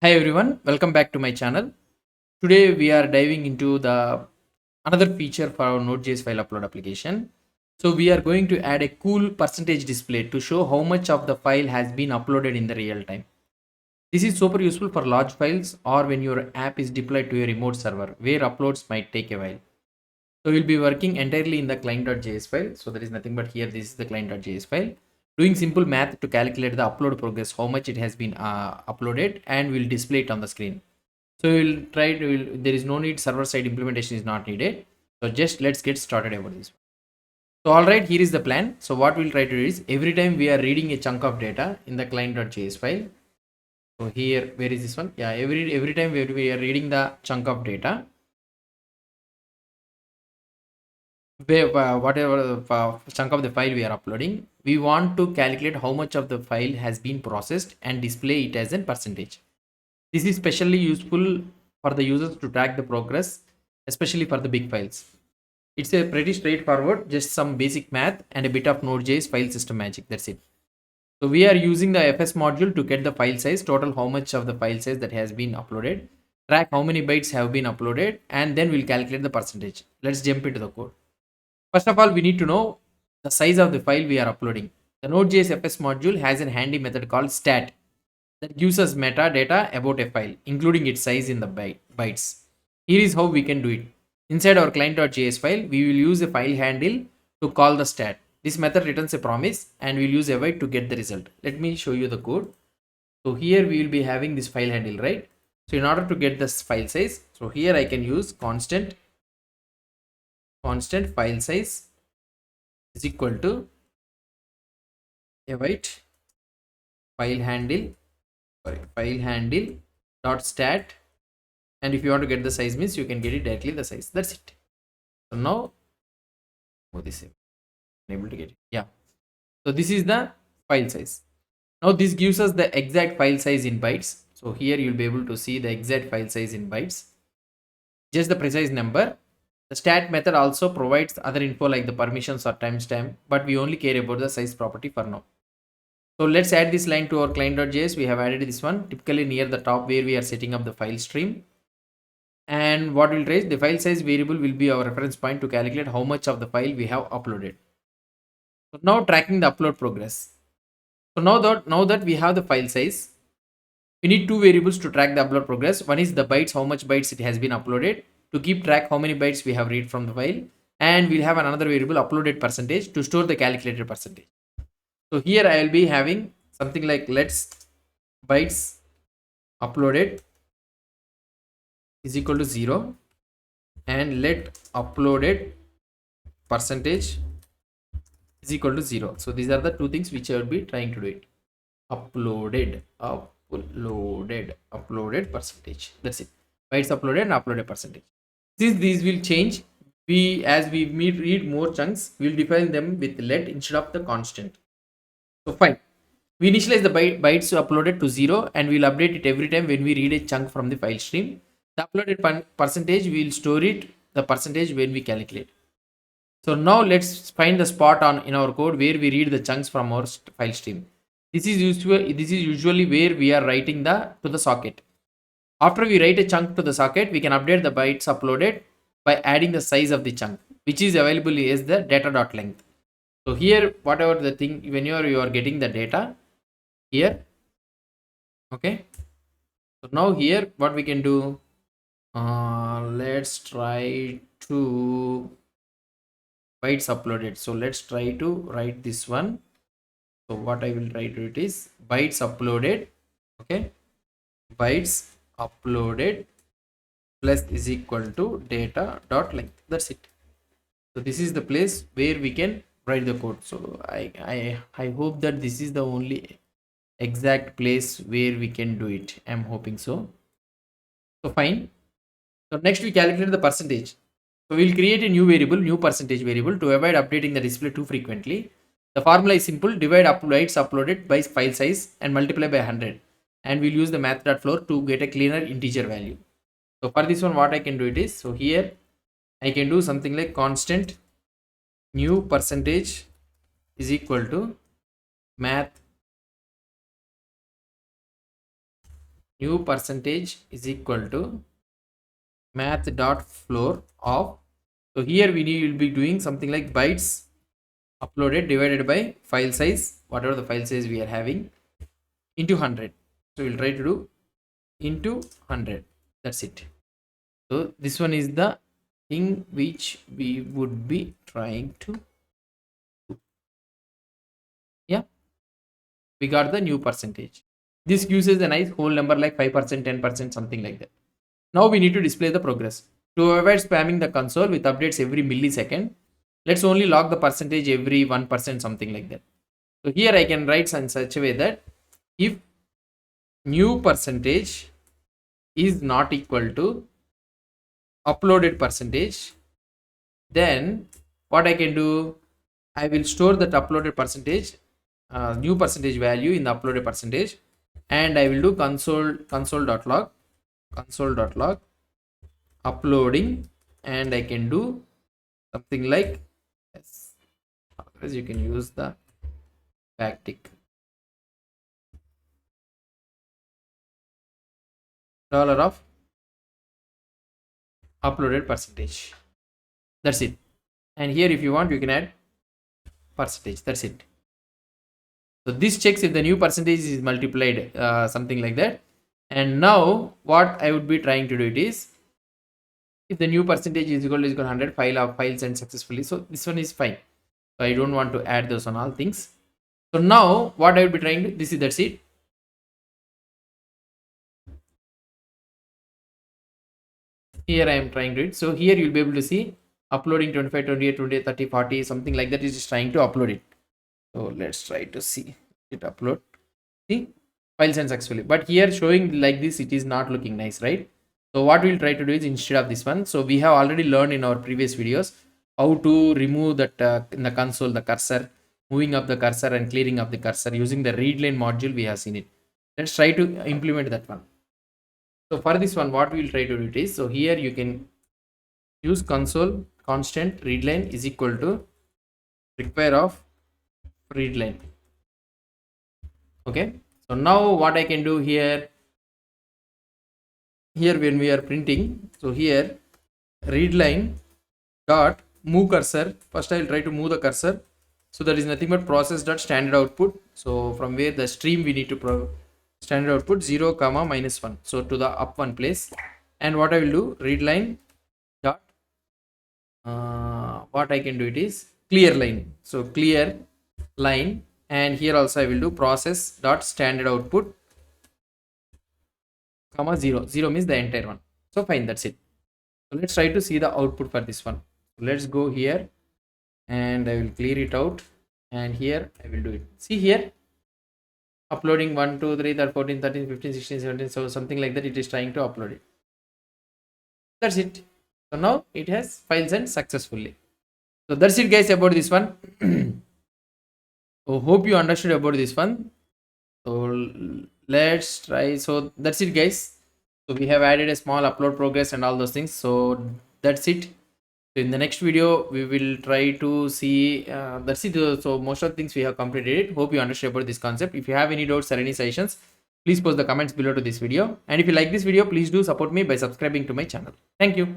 Hi everyone, welcome back to my channel. Today we are diving into the another feature for our Node.js file upload application. So we are going to add a cool percentage display to show how much of the file has been uploaded in the real time. This is super useful for large files or when your app is deployed to a remote server where uploads might take a while. So we'll be working entirely in the client.js file. So there is nothing but here, this is the client.js file. Doing simple math to calculate the upload progress, how much it has been uploaded, and we'll display it on the screen. So there is no need, server side implementation is not needed. So just let's get started about this. So all right, here is the plan. So what we'll try to do is every time we are reading a chunk of data in the client.js file. So here, where is this one? Yeah, every time we are reading the chunk of data, whatever chunk of the file we are uploading, we want to calculate how much of the file has been processed and display it as a percentage. This is especially useful for the users to track the progress, especially for the big files. It's a pretty straightforward, just some basic math and a bit of Node.js file system magic. That's it. So we are using the fs module to get the file size, total how much of the file size that has been uploaded, track how many bytes have been uploaded, and then we'll calculate the percentage. Let's jump into the code. First of all, we need to know the size of the file we are uploading. The Node.js fs module has a handy method called stat that gives us metadata about a file, including its size in the bytes. Here is how we can do it. Inside our client.js file, we will use a file handle to call the stat. This method returns a promise and we'll use a void to get the result. Let me show you the code. So here we will be having this file handle, right? So in order to get this file size, so here I can use constant file size is equal to await file handle dot stat, and if you want to get the size means you can get it directly the size. That's it. So now this is able to get it. Yeah, so this is the file size. Now this gives us the exact file size in bytes. So here you'll be able to see the exact file size in bytes, just the precise number. The stat method also provides other info like the permissions or timestamp, but we only care about the size property for now. So let's add this line to our client.js. We have added this one typically near the top where we are setting up the file stream. And what will raise the file size variable will be our reference point to calculate how much of the file we have uploaded. So now tracking the upload progress. So now that we have the file size, we need two variables to track the upload progress. One is the bytes, how much bytes it has been uploaded, to keep track how many bytes we have read from the file. And we'll have another variable uploaded percentage to store the calculated percentage. So here I will be having something like let's bytes uploaded is equal to 0 and let uploaded percentage is equal to 0. So these are the two things which I will be trying to do it. Uploaded percentage. That's it. Bytes uploaded and uploaded percentage. Since these will change, as we read more chunks, we'll define them with let instead of the constant. So fine. We initialize the bytes uploaded to 0 and we'll update it every time when we read a chunk from the file stream. The uploaded percentage, we'll store it the percentage when we calculate. So now let's find the spot in our code where we read the chunks from our file stream. This is usually where we are writing to the socket. After we write a chunk to the socket, we can update the bytes uploaded by adding the size of the chunk, which is available as the data.length. So here, whatever the thing, when you are getting the data here, okay. So now here, what we can do, let's try to bytes uploaded. So let's try to write this one. So what I will try to do it is bytes uploaded, okay, bytes uploaded plus is equal to data.length. That's it. So this is the place where we can write the code. So I hope that this is the only exact place where we can do it. I'm hoping so. So fine. So next we calculate the percentage. So we'll create a new percentage variable to avoid updating the display too frequently. The formula is simple: divide bytes uploaded by file size and multiply by 100. And we'll use the math.floor to get a cleaner integer value. So for this one, what I can do it is, so here I can do something like constant new percentage is equal to math new percentage is equal to math.floor of, so here we will be doing something like bytes uploaded divided by file size, whatever the file size we are having, into 100. So we'll try to do into 100. That's it. So this one is the thing which we would be trying to do. Yeah, we got the new percentage. This gives us a nice whole number like 5%, 10%, something like that. Now we need to display the progress. To avoid spamming the console with updates every millisecond, let's only log the percentage every 1%, something like that. So here I can write in such a way that if new percentage is not equal to uploaded percentage, then what I can do, I will store that uploaded percentage, new percentage value in the uploaded percentage, and I will do console.log uploading, and I can do something like, yes, as you can use the backtick dollar of uploaded percentage. That's it. And here if you want, you can add percentage. That's it. So this checks if the new percentage is multiplied, something like that. And now what I would be trying to do it is, if the new percentage is equal to 100, file sent successfully. So this one is fine. So I don't want to add those on all things. So now what I would be trying to, that's it. Here I am trying to it. So here you'll be able to see uploading 25, 28, 28, 30, 40, something like that is just trying to upload it. So let's try to see it upload. See, file sent successfully. But here showing like this, it is not looking nice, right? So what we'll try to do is, instead of this one, so we have already learned in our previous videos how to remove that in the console, the cursor, moving up the cursor and clearing up the cursor using the readline module. We have seen it. Let's try to implement that one. So for this one, what we will try to do it is, so here you can use console constant readline is equal to require of readline. Okay, so now what I can do here when we are printing, so here readline dot move cursor, first I will try to move the cursor, so that is nothing but process dot standard output. So from where the stream we need to standard output 0, -1, so to the up one place. And what I will do, readline dot what I can do it is clear line, so clear line, and here also I will do process dot standard output, 0, 0 means the entire one. So fine, that's it. So let's try to see the output for this one. Let's go here and I will clear it out, and here I will do it. See here, uploading 1, 2, 3, 14, 13, 15, 16, 17, so something like that, it is trying to upload it. That's it. So now it has file sent successfully. So that's it guys about this one. So hope you understood about this one. So let's try. So that's it guys. So we have added a small upload progress and all those things. So that's it. So in the next video we will try to see, that's it. So most of the things we have completed it. Hope you understood about this concept. If you have any doubts or any suggestions, please post the comments below to this video. And if you like this video, please do support me by subscribing to my channel. Thank you.